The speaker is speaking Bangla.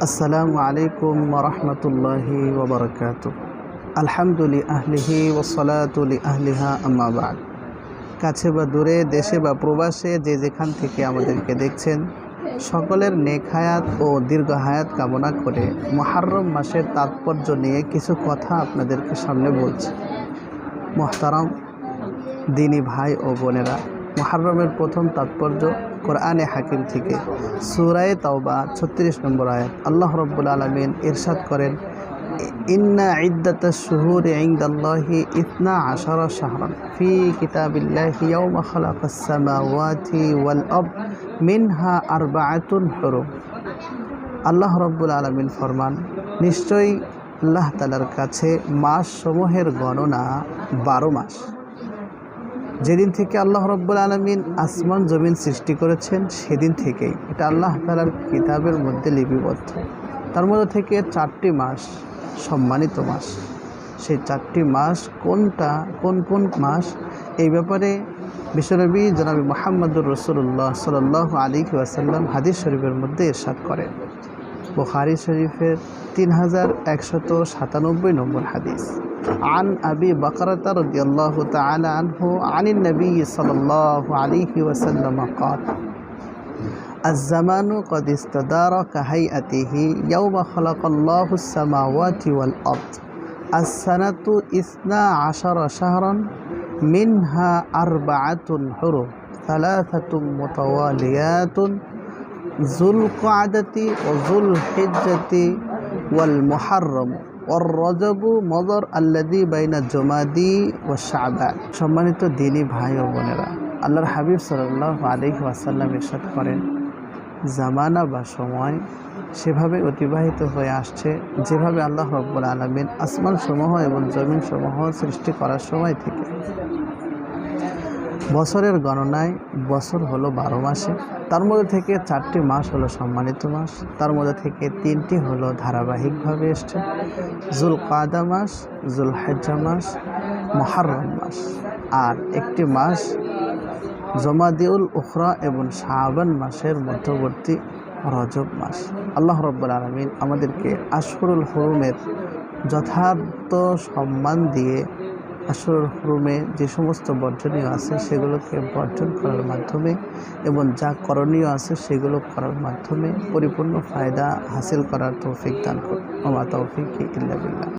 আসসালামু আলাইকুম ওয়া রাহমাতুল্লাহি ওয়া বারাকাতুহু। আলহামদুলিল্লাহি আহলিহি ওয়া সালাতু লি আহলিহা আম্মা বা'দ। কাছে বা দূরে, দেশে বা প্রবাসে যে যেখান থেকে আমাদেরকে দেখছেন, সকলের নেক হায়াত ও দীর্ঘ হায়াত কামনা করে মুহররম মাসের তাৎপর্য নিয়ে কিছু কথা আপনাদেরকে সামনে বলছি। মুহতারাম দিনী ভাই ও বোনেরা, মুহররমের প্রথম তাৎপর্য কোরআনে হাকিম থেকে সূরা তাওবা 36 নম্বর আয়াত। আল্লাহ রাব্বুল আলামিন ইরশাদ করেন, ইন্না ইদ্দাতাশ শুহুরি ইনদাল্লাহি 12 শাহরান ফি কিতাবিল্লাহি ইয়াওমা খালাকাস সামাওয়াতি ওয়াল আরদ মিনহা আরবাআতুন হুরুম। আল্লাহ রাব্বুল আলামিন ফরমান, নিশ্চয়ই আল্লাহ তাআলার কাছে মাস সমূহের গণনা 12 মাস। যেদিন থেকে আল্লাহ রাব্বুল আলামিন আসমান জমিন সৃষ্টি করেছেন সেদিন থেকেই এটা আল্লাহ তাআলার কিতাবের মধ্যে লিপিবদ্ধ। তার মধ্যে থেকে 4টি মাস সম্মানিত মাস। সেই 4টি মাস কোনটা, কোন কোন মাস, এই ব্যাপারে বিশ্বনবী জনাবে মুহাম্মদুর রাসূলুল্লাহ সাল্লাল্লাহু আলাইহি ওয়াসাল্লাম হাদিস শরীফের মধ্যে ইরশাদ করেন। বুখারী শরীফের 3197 নম্বর হাদিস। عن أبي بكرة رضي الله تعالى عنه عن النبي صلى الله عليه وسلم قال الزمان قد استدار كهيئته يوم خلق الله السماوات والأرض السنة 12 شهرا منها 4 حرم 3 متواليات ذو القعدة وذو الحجة والمحرم والرجب مضر الذي بين الجمادي والشعبان। সম্মানিত দিনী ভাই ও বোনেরা, আল্লাহর হাবিব সাল্লাল্লাহু আলাইহি ওয়াসাল্লাম ইরশাদ করেন, জামানা বা সময় সেভাবে অতিবাহিত হয়ে আসছে যেভাবে আল্লাহ রাব্বুল আলামিন আসমান সমূহ এবং জমিন সমূহ সৃষ্টি করার সময় থেকে। বছরের গণনায় বছর হলো 12 মাসে। তার মধ্যে থেকে 4টি মাস হলো সম্মানিত মাস। তার মধ্যে থেকে 3টি হলো ধারাবাহিকভাবে এসছে, যুলকাদা মাস, যুলহিজ্জা মাস, মুহররম মাস, আর একটি মাস জমাদিউল উখরা এবং শাবান মাসের মধ্যবর্তী রজব মাস। আল্লাহ রাব্বুল আলামিন আমাদেরকে আশহুরুল হুরুমের যথার্থ সম্মান দিয়ে আশহুরুল হুরুমে যে সমস্ত বর্জনীয় আছে সেগুলোকে বর্জন করার মাধ্যমে এবং যা করণীয় আছে সেগুলো করার মাধ্যমে পরিপূর্ণ ফায়দা হাসিল করার তৌফিক দান করুন। ওয়া মা তাওফীকি ইল্লা বিল্লাহ।